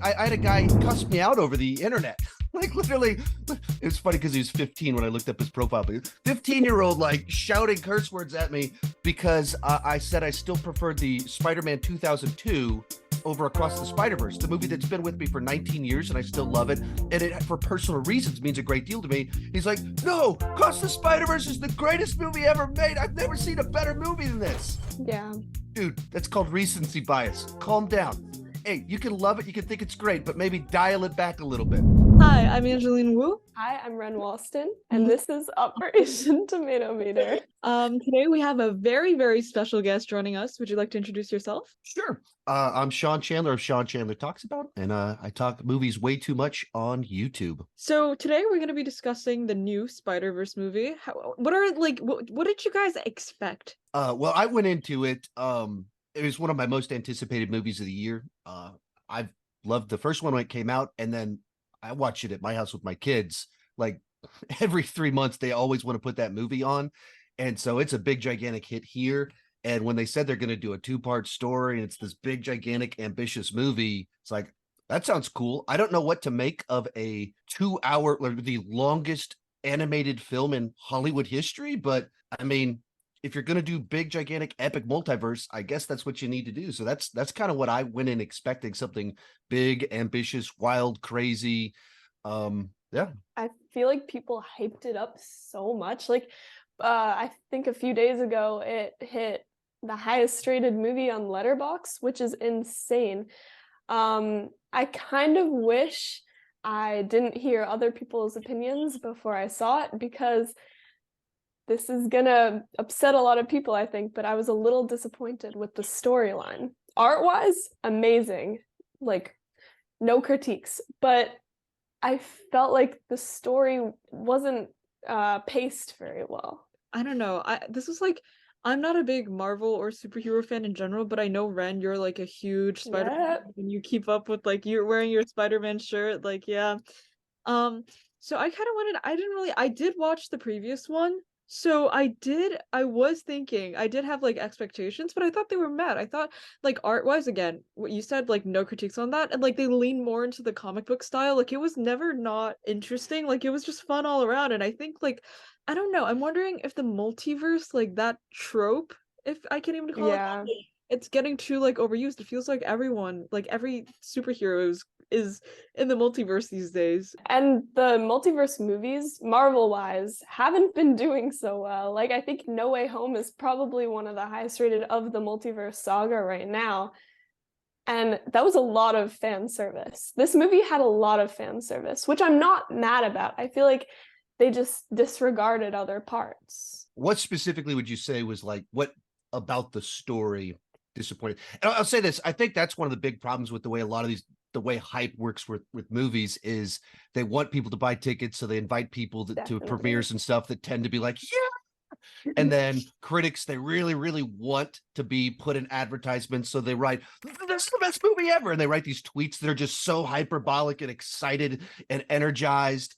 I had a guy cuss me out over the internet. Like literally, it was funny because he was 15 when I looked up his profile. But 15-year-old like shouting curse words at me because I said I still preferred the Spider-Man 2002 over Across the Spider-Verse, the movie that's been with me for 19 years and I still love it. And it, for personal reasons, means a great deal to me. He's like, no, Across the Spider-Verse is the greatest movie ever made. I've never seen a better movie than this. Yeah. Dude, that's called recency bias. Calm down. Hey, you can love it, you can think it's great, but maybe dial it back a little bit. Hi, I'm Angeline Wu. Hi, I'm Wren Walston, and this is Operation Tomatometer. Today we have a very, very special guest joining us. Would you like to introduce yourself? Sure. I'm Sean Chandler of Sean Chandler Talks About, and I talk movies way too much on YouTube. So today we're going to be discussing the new Spider-Verse movie. What did you guys expect? Well, I went into it. It was one of my most anticipated movies of the year. I've loved the first one when it came out, and then I watched it at my house with my kids. Like every 3 months, they always want to put that movie on. And so it's a big, gigantic hit here. And when they said they're going to do a 2-part story, and it's this big, gigantic, ambitious movie, it's like, that sounds cool. I don't know what to make of a 2-hour, the longest animated film in Hollywood history. But I mean, if you're going to do big, gigantic, epic multiverse, I guess that's what you need to do. So that's kind of what I went in expecting, something big, ambitious, wild, crazy. Yeah. I feel like people hyped it up so much. Like, I think a few days ago, it hit the highest rated movie on Letterboxd, which is insane. I kind of wish I didn't hear other people's opinions before I saw it, because this is gonna upset a lot of people, I think, but I was a little disappointed with the storyline. Art-wise, amazing, like no critiques, but I felt like the story wasn't paced very well. I don't know. I'm not a big Marvel or superhero fan in general, but I know, Ren, you're like a huge Spider-Man fan, and you keep up with, like, you're wearing your Spider-Man shirt, like, yeah. So I did watch the previous one. So I did have like expectations, but I thought they were met. I thought, like, art-wise, again, what you said, like, no critiques on that, and like they lean more into the comic book style. Like, it was never not interesting. Like, it was just fun all around. And I think, like, I don't know, I'm wondering if the multiverse, like that trope, if I can even call it that, it's getting too like overused. It feels like everyone, like every superhero is in the multiverse these days. And the multiverse movies, Marvel-wise, haven't been doing so well. Like, I think No Way Home is probably one of the highest rated of the multiverse saga right now. And that was a lot of fan service. This movie had a lot of fan service, which I'm not mad about. I feel like they just disregarded other parts. What specifically would you say was, like, what about the story disappointed? And I'll say this, I think that's one of the big problems with the way a lot of the way hype works with movies is they want people to buy tickets, so they invite people to premieres and stuff that tend to be like, yeah. And then critics, they really, really want to be put in advertisements, so they write, this is the best movie ever, and they write these tweets that are just so hyperbolic and excited and energized.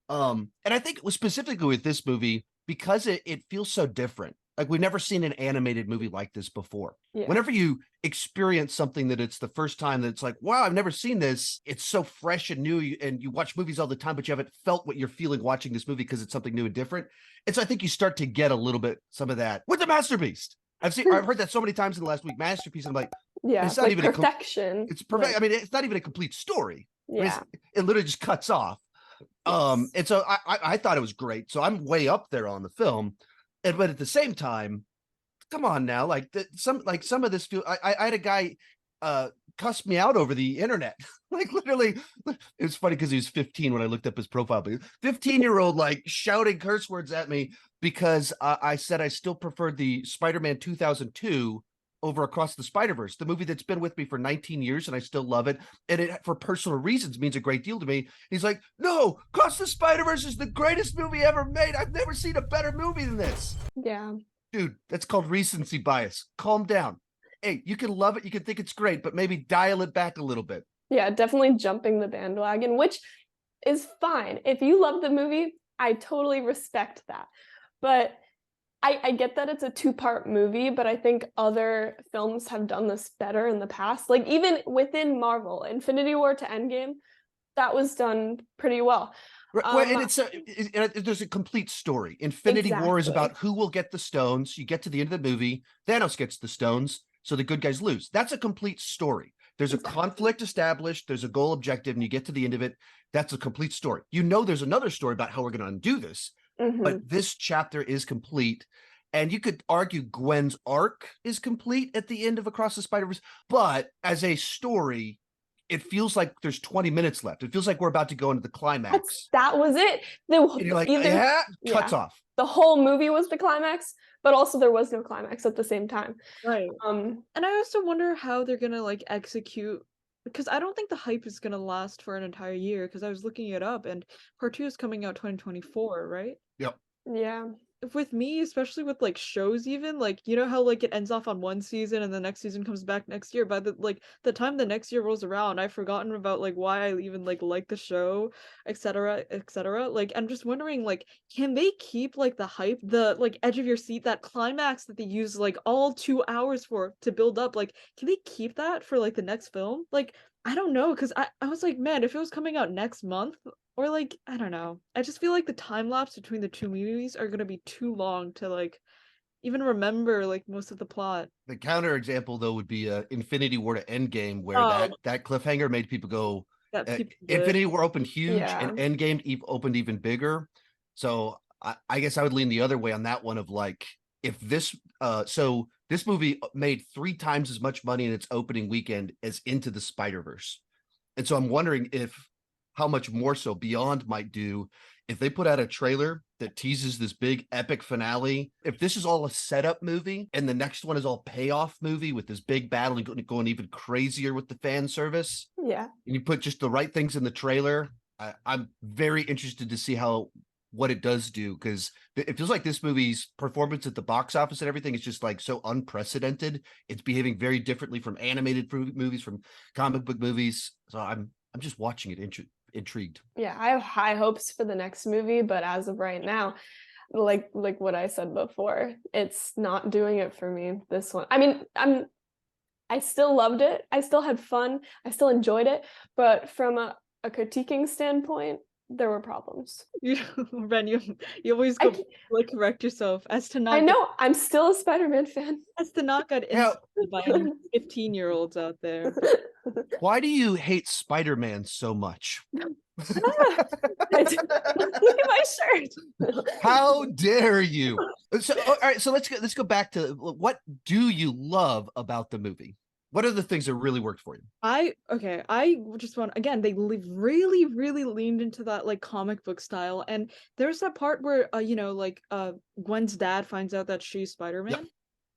And I think it was specifically with this movie because it feels so different. Like, we've never seen an animated movie like this before. Yeah. Whenever you experience something that it's the first time that it's like, wow, I've never seen this. It's so fresh and new, and you watch movies all the time, but you haven't felt what you're feeling watching this movie because it's something new and different. And so I think you start to get a little bit some of that with the Masterpiece. I've heard that so many times in the last week. Masterpiece. I'm like, yeah, it's not like even perfection. It's perfect. Like, I mean, it's not even a complete story. Yeah, it literally just cuts off. Yes. And so I thought it was great. So I'm way up there on the film. But at the same time, come on now, like some of this feel. I had a guy cuss me out over the internet. Like, literally, it was funny because he was 15 when I looked up his profile. But 15-year-old like shouting curse words at me because I said I still preferred the Spider-Man 2002 over Across the Spider-Verse, the movie that's been with me for 19 years and I still love it. And it, for personal reasons, means a great deal to me. He's like, no, Across the Spider-Verse is the greatest movie ever made. I've never seen a better movie than this. Yeah. Dude, that's called recency bias. Calm down. Hey, you can love it, you can think it's great, but maybe dial it back a little bit. Yeah, definitely jumping the bandwagon, which is fine. If you love the movie, I totally respect that. But I get that it's a 2-part movie, but I think other films have done this better in the past. Like even within Marvel, Infinity War to Endgame, that was done pretty well. Well, and there's a complete story. Infinity War is Exactly. about who will get the stones. You get to the end of the movie, Thanos gets the stones, so the good guys lose. That's a complete story. There's a conflict established, there's a goal objective, and you get to the end of it. That's a complete story. You know there's another story about how we're going to undo this, but this chapter is complete. And you could argue Gwen's arc is complete at the end of Across the Spider-Verse, but as a story, it feels like there's 20 minutes left. It feels like we're about to go into the climax. That was it. And you're like, cuts off. The whole movie was the climax, but also there was no climax at the same time. Right. And I also wonder how they're gonna like execute, because I don't think the hype is gonna last for an entire year, because I was looking it up and part 2 is coming out 2024, right? Yep. Yeah. With me, especially with like shows, even like, you know how like it ends off on one season and the next season comes back next year. By the time the next year rolls around, I've forgotten about like why I even like the show, etc., etc. Like I'm just wondering, like, can they keep like the hype, the like edge of your seat, that climax that they use like all 2 hours for to build up? Like, can they keep that for like the next film? Like, I don't know, because I was like, man, if it was coming out next month, or like, I don't know. I just feel like the time lapse between the two movies are gonna be too long to like even remember like most of the plot. The counter example though would be Infinity War to Endgame, where that cliffhanger made people go. Infinity War opened huge, and Endgame opened even bigger. So I guess I would lean the other way on that one of like, if this so this movie made 3 times as much money in its opening weekend as Into the Spider-Verse, and so I'm wondering if how much more so Beyond might do if they put out a trailer that teases this big epic finale. If this is all a setup movie and the next one is all payoff movie with this big battle and going even crazier with the fan service, and you put just the right things in the trailer, I'm very interested to see what it does do, because it feels like this movie's performance at the box office and everything is just like so unprecedented. It's behaving very differently from animated movies, from comic book movies. So I'm just watching it intrigued. Yeah, I have high hopes for the next movie, but as of right now, like what I said before, it's not doing it for me, this one. I mean, I still loved it. I still had fun. I still enjoyed it, but from a critiquing standpoint, there were problems. Wren, you always go like correct yourself as to not. I know, I'm still a Spider-Man fan. As to not get insulted by any 15-year-olds out there. Why do you hate Spider-Man so much? Look at my shirt. How dare you? So, all right, so let's go back to what do you love about the movie? What are the things that really worked for you? I just want, again, they really leaned into that like comic book style, and there's that part where Gwen's dad finds out that she's Spider-Man. Yep.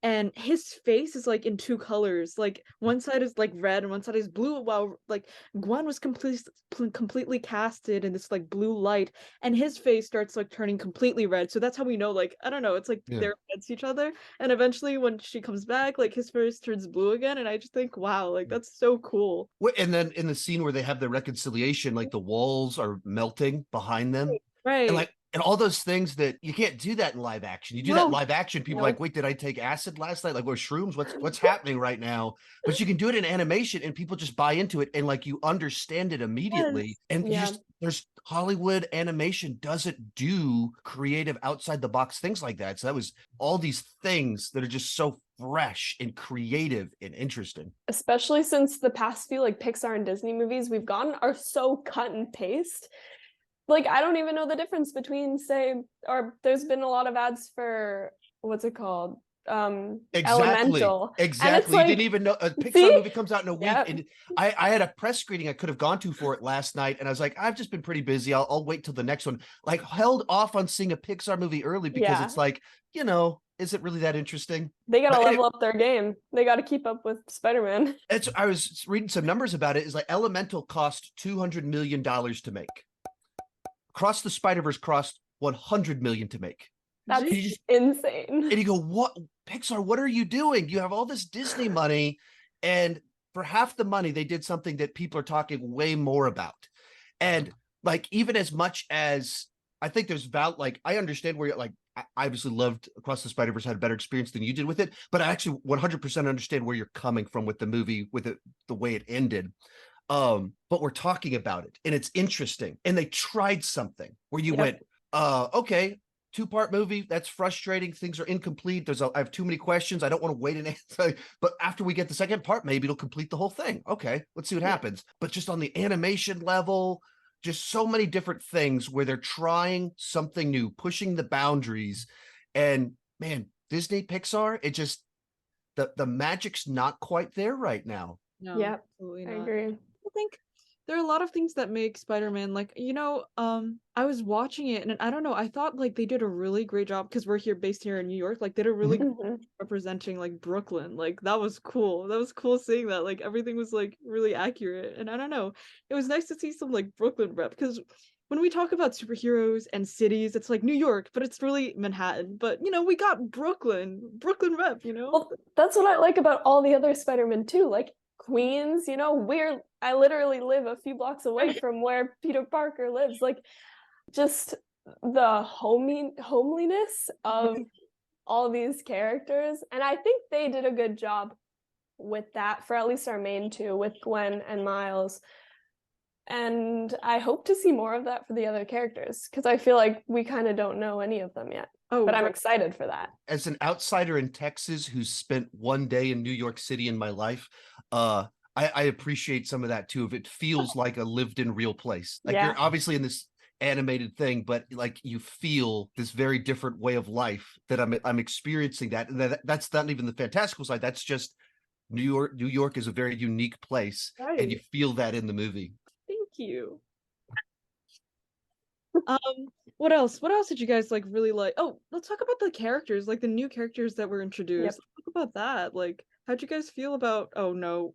And his face is like in 2 colors, like one side is like red and one side is blue, while like Gwen was completely casted in this like blue light, and his face starts like turning completely red. So that's how we know, like, I don't know, it's like they're against each other, and eventually when she comes back, like his face turns blue again, and I just think, wow, like that's so cool. And then in the scene where they have the reconciliation, like the walls are melting behind them, right? And all those things that you can't do that in live action. You do that in live action, people are like, wait, did I take acid last night? Like, what, shrooms? What's happening right now? But you can do it in animation and people just buy into it, and like you understand it immediately. And there's Hollywood animation doesn't do creative outside the box things like that. So that was all these things that are just so fresh and creative and interesting. Especially since the past few like Pixar and Disney movies we've gotten are so cut and paste. Like, I don't even know the difference between, there's been a lot of ads for, what's it called? Elemental. Exactly. Like, you didn't even know a Pixar movie comes out in a week. And I had a press screening I could have gone to for it last night, and I was like, I've just been pretty busy. I'll wait till the next one. Like, held off on seeing a Pixar movie early because it's like, is it really that interesting? They got to level up their game. They got to keep up with Spider-Man. I was reading some numbers about it. It's like Elemental cost $200 million to make. Across the Spider-Verse cost $100 million to make. That's insane. And you go, what, Pixar, what are you doing? You have all this Disney money, and for half the money, they did something that people are talking way more about. And like, even as much as I think there's I understand where you're like, I obviously loved Across the Spider-Verse, had a better experience than you did with it, but I actually 100% understand where you're coming from with the movie, with it, the way it ended. But we're talking about it and it's interesting. And they tried something where you went, okay, 2-part movie, that's frustrating. Things are incomplete. I have too many questions. I don't want to wait an answer. But after we get the second part, maybe it'll complete the whole thing. Okay, let's see what happens. But just on the animation level, just so many different things where they're trying something new, pushing the boundaries. And man, Disney, Pixar, it just, the magic's not quite there right now. No, Yep, absolutely I not. agree. I think there are a lot of things that make Spider-Man, like, I was watching it and I don't know, I thought like they did a really great job because we're based here in New York, like they did a really good job representing like Brooklyn. Like that was cool. That was cool seeing that. Like everything was like really accurate. And I don't know, it was nice to see some like Brooklyn rep because when we talk about superheroes and cities, it's like New York, but it's really Manhattan. But we got Brooklyn rep, Well, that's what I like about all the other Spider-Man too. Like Queens, I literally live a few blocks away from where Peter Parker lives. Like just the homeliness of all these characters. And I think they did a good job with that for at least our main two, with Gwen and Miles. And I hope to see more of that for the other characters, because I feel like we kind of don't know any of them yet. But I'm excited for that. As an outsider in Texas who's spent one day in New York City in my life, I appreciate some of that too. If it feels like a lived in real place, like you're obviously in this animated thing, but like you feel this very different way of life that I'm experiencing that. And that's not even the fantastical side. That's just New York. New York is a very unique place, and you feel that in the movie. Thank you. What else did you guys like really like? Oh, let's talk about the characters, like the new characters that were introduced. Let's talk about that. Like, how'd you guys feel about, oh no,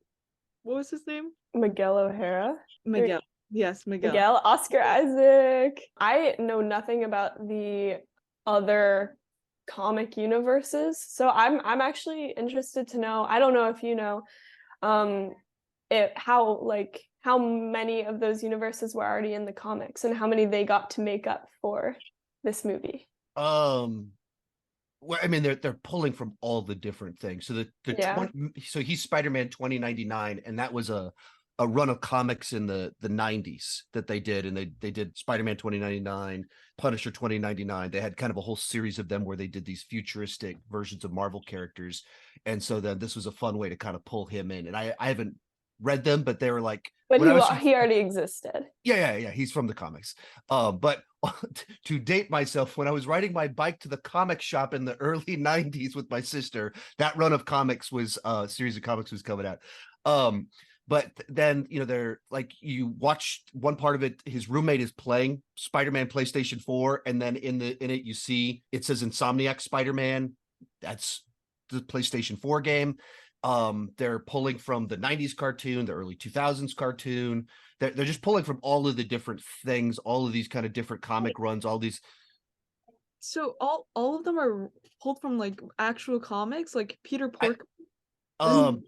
what was his name? Miguel O'Hara. Miguel. Yes, Miguel. Miguel, Oscar Isaac. I know nothing about the other comic universes, so I'm actually interested to know. I don't know if you know, how many of those universes were already in the comics and how many they got to make up for this movie. Well, I mean, they're pulling from all the different things. So so he's Spider-Man 2099, and that was a run of comics in the 90s that they did, and they did Spider-Man 2099, Punisher 2099. They had kind of a whole series of them where they did these futuristic versions of Marvel characters, and so then this was a fun way to kind of pull him in. And I haven't read them, but they were like, but he already existed. Yeah, he's from the comics. But to date myself, when I was riding my bike to the comic shop in the early 90s with my sister, that run of comics was series of comics was coming out. But then, they're like, you watch one part of it, his roommate is playing Spider-Man PlayStation 4, and then in it you see it says Insomniac Spider-Man. That's the PlayStation 4 game. They're pulling from the 90s cartoon, the early 2000s cartoon. They're just pulling from all of the different things, all of these kind of different comic runs, all these. So all of them are pulled from like actual comics, like Peter Porker.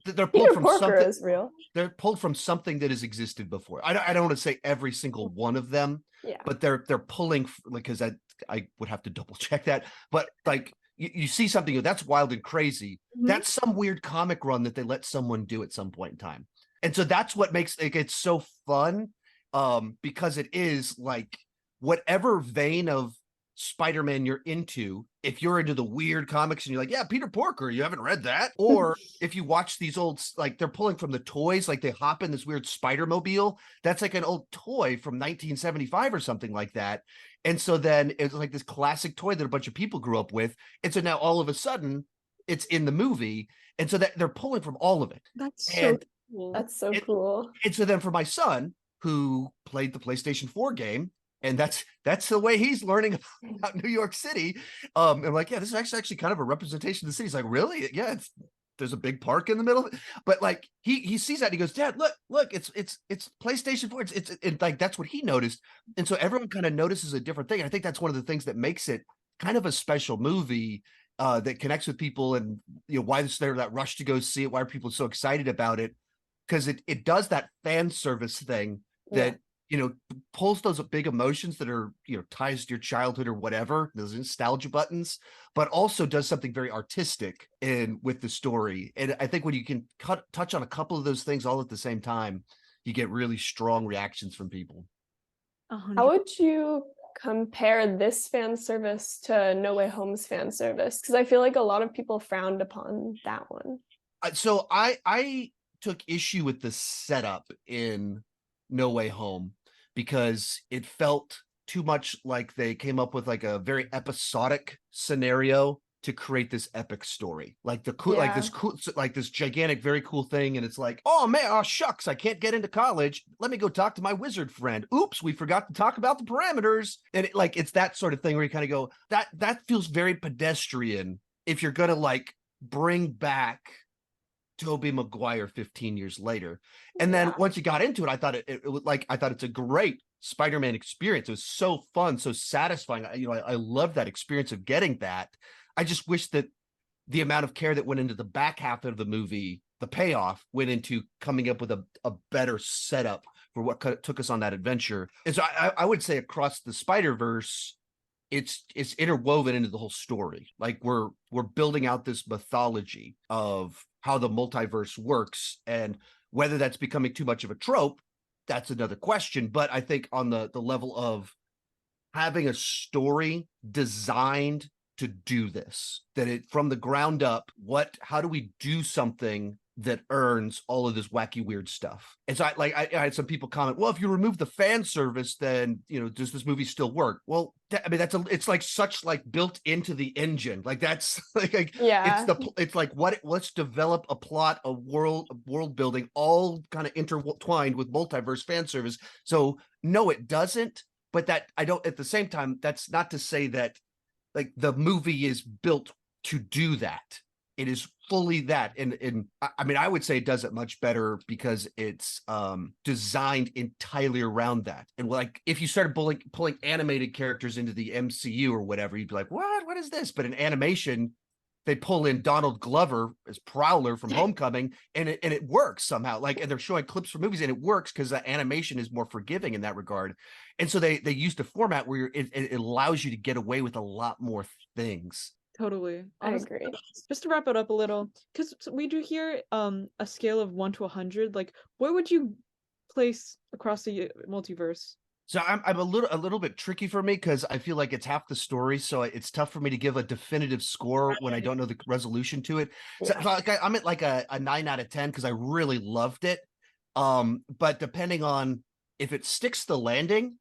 They're pulled from something. Is real. They're pulled from something that has existed before. I don't want to say every single one of them, but they're pulling, like, because I would have to double check that, but like. You see something that's wild and crazy. That's some weird comic run that they let someone do at some point in time. And so that's what makes it so fun, because it is like whatever vein of Spider-Man you're into. If you're into the weird comics and you're like, yeah, Peter Porker, you haven't read that. Or if you watch these old, like they're pulling from the toys, like they hop in this weird Spider-Mobile. That's like an old toy from 1975 or something like that. And so then it's like this classic toy that a bunch of people grew up with. And so now all of a sudden it's in the movie. And so that they're pulling from all of it. That's so cool. That's so cool. And so then for my son, who played the PlayStation 4 game, and that's the way he's learning about New York City. I'm like, yeah, this is actually kind of a representation of the city. He's like, really? Yeah, there's a big park in the middle. But like he sees that and he goes, Dad, look, it's PlayStation 4. It's like that's what he noticed. And so everyone kind of notices a different thing. And I think that's one of the things that makes it kind of a special movie that connects with people, and why is there that rush to go see it? Why are people so excited about it? Because it does that fan service thing that pulls those big emotions that are, ties to your childhood or whatever, those nostalgia buttons, but also does something very artistic with the story. And I think when you can touch on a couple of those things all at the same time, you get really strong reactions from people. 100%. How would you compare this fan service to No Way Home's fan service? Because I feel like a lot of people frowned upon that one. So I took issue with the setup in No Way Home because it felt too much like they came up with like a very episodic scenario to create this epic story, like this gigantic, very cool thing. And it's like, oh man, oh shucks, I can't get into college. Let me go talk to my wizard friend. Oops, we forgot to talk about the parameters. And it's that sort of thing where you kind of go, that feels very pedestrian if you're gonna like bring back Tobey Maguire 15 years later. And then once you got into it, I thought I thought it's a great Spider-Man experience. It was so fun, so satisfying. I love that experience of getting that. I just wish that the amount of care that went into the back half of the movie, the payoff, went into coming up with a better setup for what took us on that adventure. And so I would say across the Spider-Verse, it's interwoven into the whole story. Like we're building out this mythology of how the multiverse works, and whether that's becoming too much of a trope, that's another question. But I think on the level of having a story designed to do this, that it from the ground up, how do we do something that earns all of this wacky weird stuff? And so I had some people comment, well, if you remove the fan service, then does this movie still work? Well, it's like such like built into the engine, like that's like yeah, it's like let's develop a plot, a world building, all kind of intertwined with multiverse fan service. So no, it doesn't. But that I don't, at the same time, that's not to say that like the movie is built to do that. It is fully that. And I mean, I would say it does it much better because it's designed entirely around that. And like, if you started pulling animated characters into the MCU or whatever, you'd be like, what is this? But in animation, they pull in Donald Glover as Prowler from Homecoming, and it works somehow. Like, and they're showing clips from movies, and it works because the animation is more forgiving in that regard. And so they used a format where it allows you to get away with a lot more things. Totally. Honestly, I agree. Just to wrap it up a little, because we do hear a scale of 1 to 100. Like, where would you place across the multiverse? So I'm a little bit tricky for me because I feel like it's half the story, so it's tough for me to give a definitive score when I don't know the resolution to it. So like I'm at like a 9 out of 10 because I really loved it. But depending on if it sticks the landing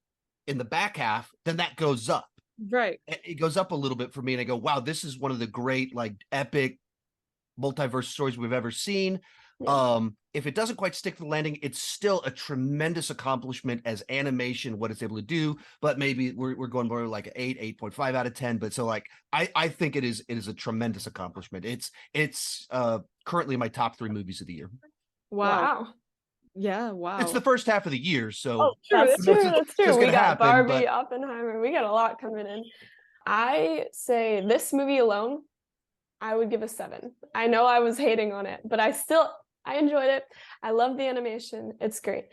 in the back half, then that goes up. Right. It goes up a little bit for me, and I go, wow, this is one of the great like epic multiverse stories we've ever seen. If it doesn't quite stick the landing, it's still a tremendous accomplishment as animation, what it's able to do. But maybe we're going more like an 8.5 out of 10. But so like I think it is a tremendous accomplishment. It's currently my top 3 movies of the year. Wow. Yeah, wow. It's the first half of the year, so that's true. That's true. We got Barbie, but Oppenheimer. We got a lot coming in. I say this movie alone, I would give a 7. I know I was hating on it, but I enjoyed it. I love the animation. It's great.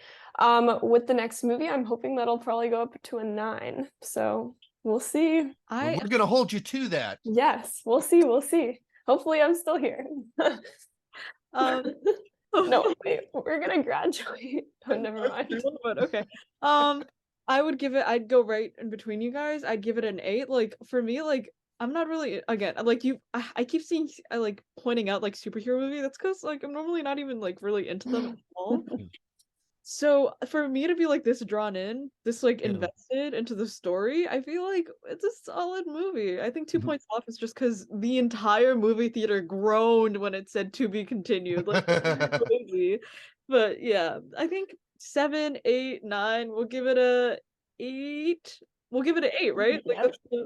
With the next movie, I'm hoping that'll probably go up to a 9. So we'll see. We're gonna hold you to that. Yes, we'll see. We'll see. Hopefully, I'm still here. No, wait, we're gonna graduate. Oh, never mind. But okay. I'd go right in between you guys. I'd give it an 8. Like, for me, like, I'm not really, again, like I keep seeing, like, pointing out like superhero movie. That's because like I'm normally not even like really into them at all. So for me to be like this drawn in, this like invested into the story, I feel like it's a solid movie. I think 2 points off is just because the entire movie theater groaned when it said to be continued. Like, crazy. But yeah, I think 7, 8, 9. We'll give it a 8. We'll give it an 8, right? Like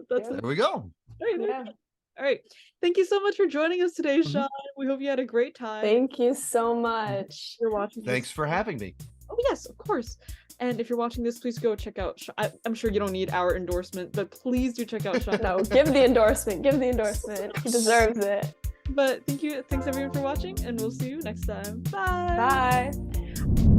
that's there we go. Right. All right. Thank you so much for joining us today, Sean. We hope you had a great time. Thank you so much for watching. Thanks for having me. Oh yes, of course. And if you're watching this, please go check out I'm sure you don't need our endorsement, but please do check out Sean. No, give the endorsement. Give the endorsement. He deserves it. But thanks everyone for watching, and we'll see you next time. Bye. Bye.